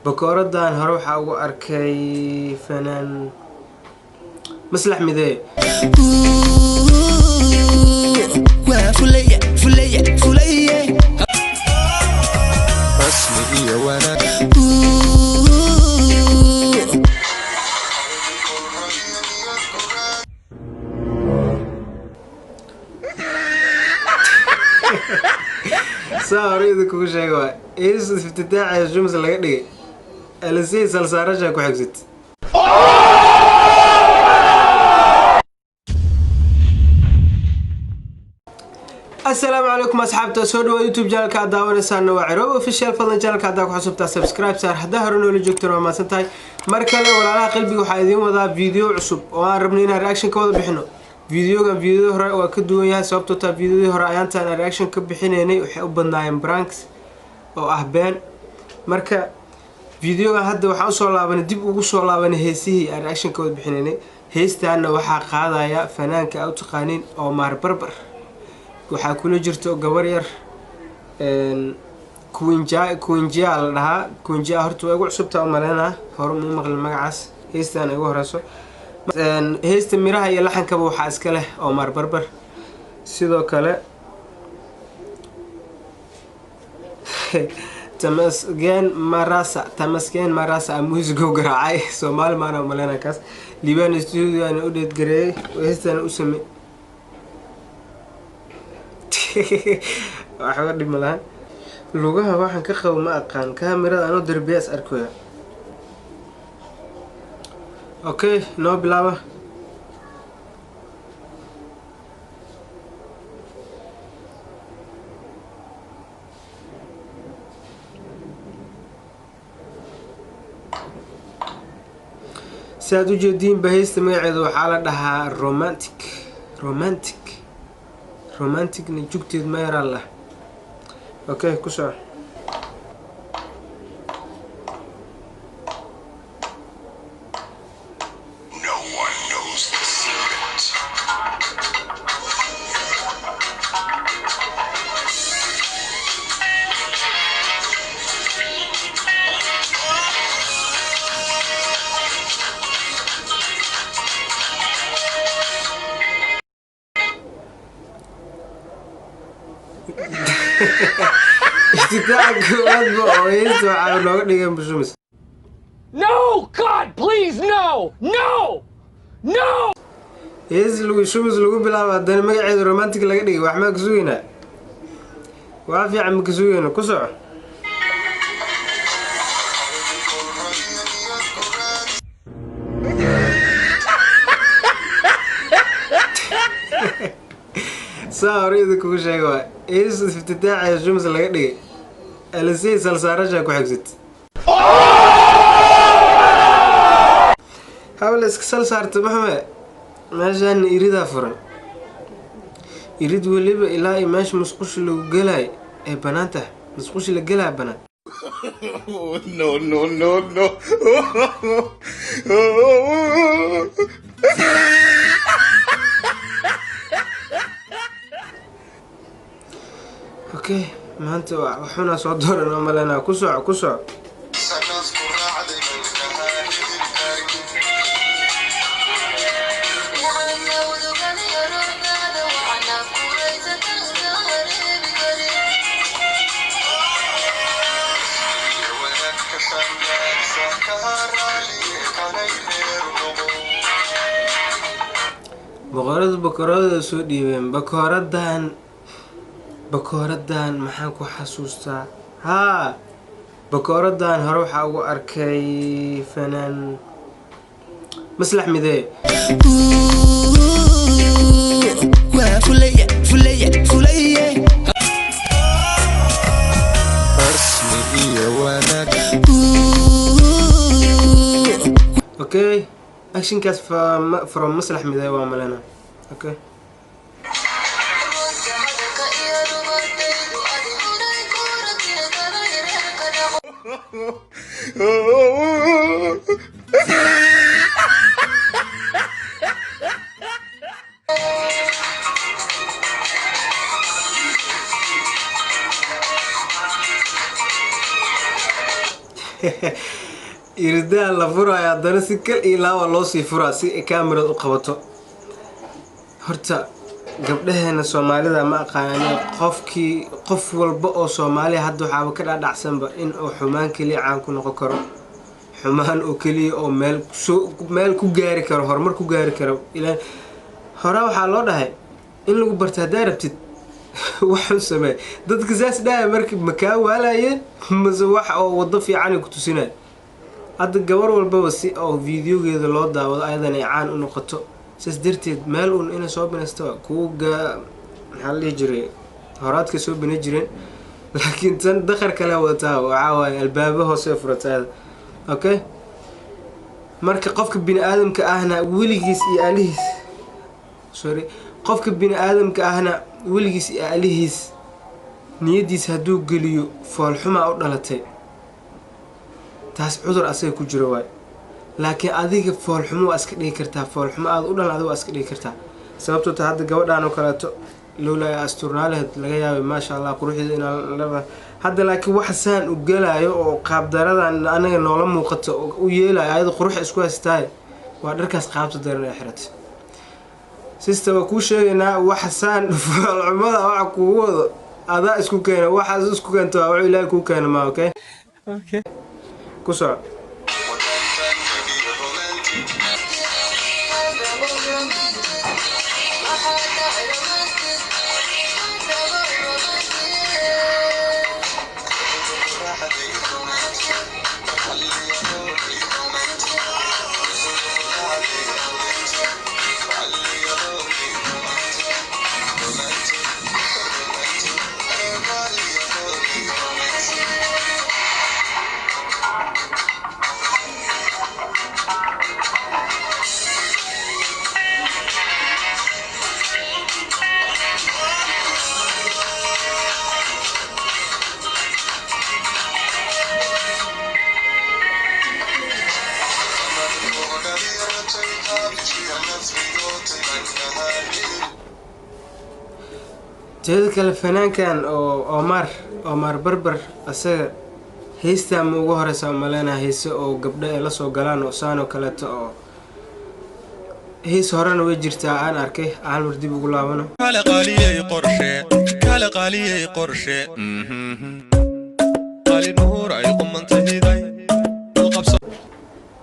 بكوردان هروح أو أركي فنان مصلح مذي فلية فلية فلية رسمي وانا صار كل شيء هو إيش في افتتاح الجمس اللي قدي السي سلسارة كو حجزت السلام عليكم أصحاب سودو يوتيوب channel ka daawanaysan waa Ciroob official fadlan channel ka ku xusubta subscribe saar hadaa hore noo joogto ma santahay mar kale walaalaha qalbiga waxa idin wadaa video cusub oo aan rabnay inaan reaction ka wada bixino video hore waa ka duwan yahay sababtoo ta video hore ayaan taan reaction ka bixinaynay waxay u badnaayeen pranks oo ah been marka videoga hadda waxa soo laabanay dib ugu soo laabanay heesihii aan reaction ka wada bixinaynay heestaana waxa qaadaya fanaanka aad taqaaniin oo maar barbar waxaa kula jirto gabar yar kuinjia la dhahaa kuinjia horta waa ugu cusubtaa u maleynaa hore ma maqlin magacaas heestaan ugu horeyso heesta miraha iyo laxankaba waxaa iska leh oo maar barbar sidoo kale tamasken marasa musigo garaacay Soomaali maana u maleynaa kaas liibaan studio aan u dheed gareeyay heestaan u samey waxa dhib malahan lugaha waxaan ka qabo ma aqaan kaamirada aan darbiyaas arkoya okay no bilaaba saad u jeedin bahaysta magaceedu waxa la dhahaa romantic ni jugteed ma yara Allah okay ku soo no one knows the secret No, God, please, no! No! No! Yes, shumis lagu bilaabo hadana magaceedu romantic laga dhigay wax ma ka sugayna waa fiican ma ka sugayna ku soco saaridu ku sheego is iftitaaxa shumis laga dhigay السي سلسارة كو حجزت حاول اسكسل صارت محمد ماشان يريدها فرن يريد وليبا إلهي ماش مسقوش لو قلاي اي بناته مسقوش لو قلاي بنات no اوكي ما انت وحنا صدرنا مالنا كسع بكرة سو ديبن بكوردان maxaan ku xasuustaa بكوردان هروح أو أركي فنان مصلح مذي فلية فلية فلية رسمي وانا اوكي اكشن كاس فروم مصلح مذي وعملنا اوكي iridaa la furaya haddana si kal iyo laaba loo sii furaa si kaamirad u qabato. horta gabdhaheena Soomaalida ma aqaanay qof walba oo Soomaali hadda waxaa ka dhaadhacsanba in uu xumaan kaliya caan ku noqon karo, xumaan oo kaliya oo meel ku gaari karo, horumar ku gaari karo. ilaa hore waxaa loo dhahay in lagu barto hadaa rabtid waxaan sameey dadka saas dhaay markii makaa waalayeen mase wax oo wado fiican ku tusinay. hadda gabar walba si oo videogeeda loo daawado ayadan ay caan u noqoto saas darteed meel uun inay soo banasto kuuga hal jiray horaadka soo bana jireen, laakiin tan dakhar kale wata waxa waay albaabo hoose furataada. okay marka qofka bini aadamka ahna weligiis iyo alihiis qofka bini aadamka ahna weligiis iyo alihiis niyadiis haduu geliyo fool xuma u dhalatay taas cudur asaga ku jiro waay. laakiin adiga fool xumo iska dhigi kartaa, fool xumo aad u dhalan adiga iska dhigi kartaa. sababtoo ta hadda gabadhaan oo kaleeto lowla asturnaaleed laga yaabay ma sha Allah quruxdeeda in la hadda laakiin wax saan u galaayo oo qaab daradan anaga noola muuqato u yeelay ayada qurux isku haystay waa dharkaas qaabta daran ee xiratay. sister waa ku sheegaynaa wax saan fool xumada wax ku wado adaa isku keenay waxaas isku keento waa Ilaahay ku keenay ma okay ku soo جهد الفنان كان عمر بربر أسا هيستا موجو هرسا ملنا هيس أو قبل لا سو قلان أو سانو كلت أو هيس هران ويجرتا أنا أركي عن وردي بقول لابنا كلا قالي قرشة قالي نهور أيقم من تهيداي القبصة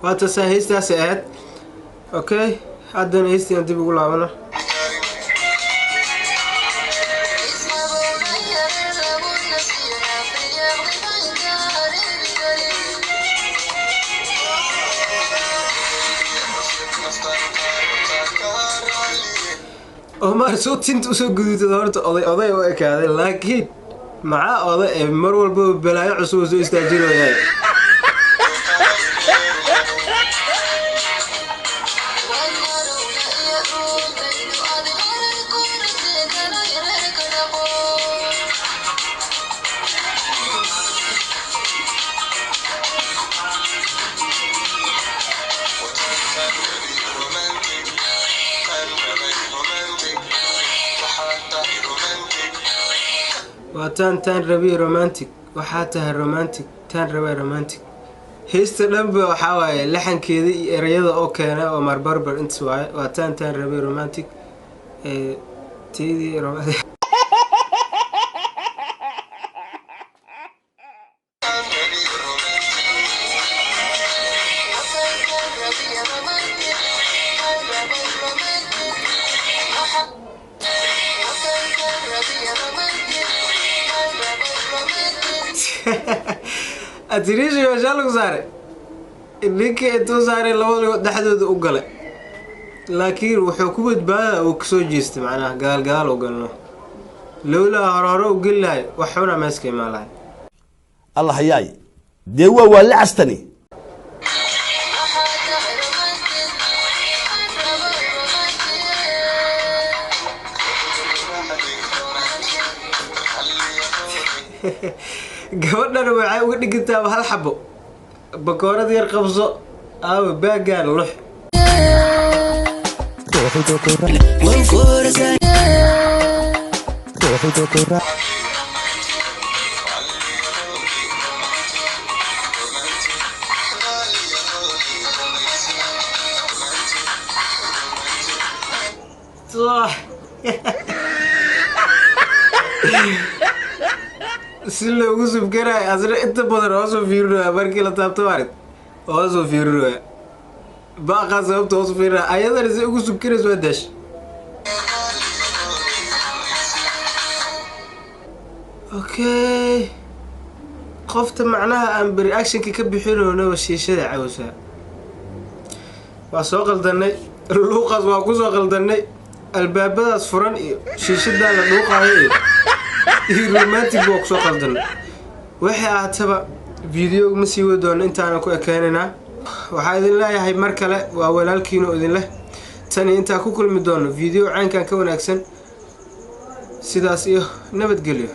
واتسا هيستا ساعد أوكي عدنا هيستي أنت بقول لابنا عمر صوت انت وسو غدوت horta oday oo ekaaday laakiin maca oday mar walba balaayo cusub soo istaajirayay واتان ربي رومانتيك وحاتها رومانتيك تان ربي رومانتيك هيستا دنبا waxaa waaye laxankeeda iyo erayada oo keenay oo mar barbar inta waaye واتان ربي رومانتيك تيدي رومانتيك أتريش يا جالك زاري إنك أنتو زاري لو دحدود وقلة لكن وحكومة بقى وكسوجيست معناه قال وقلنا لولا هرارو وقل لها وحونا ماسكي مالها الله حياي ديوا ولا عستني gabadhan waxay uga dhigantaa hal xabo bakoorad yar qabso aaw baagaan lux صح سلة وقصب كراي أصلا أنت بدر أصلا فيرنا بركي لا تابتوارد أصلا فيرنا بقى صوبت أصلا فيرنا أيضا رزق وقصب كراي زودش أوكي قفت معناها أن برياكشن كيكب حلونا والشيشة عاوزها وسوق الدني اللوقاس وأكو قلدني الباب أصفران شيشة ده اللوقا هي رومانتيك بوك سوق الدني وحي أعتبر فيديو مسيو دون أنت أنا كو أكاننا وحايد الله يحي مركلة وأولا الكينو إذن له تاني أنت أكو كل مدون فيديو عين كان كون أكسن سيداس إيه نبت قليو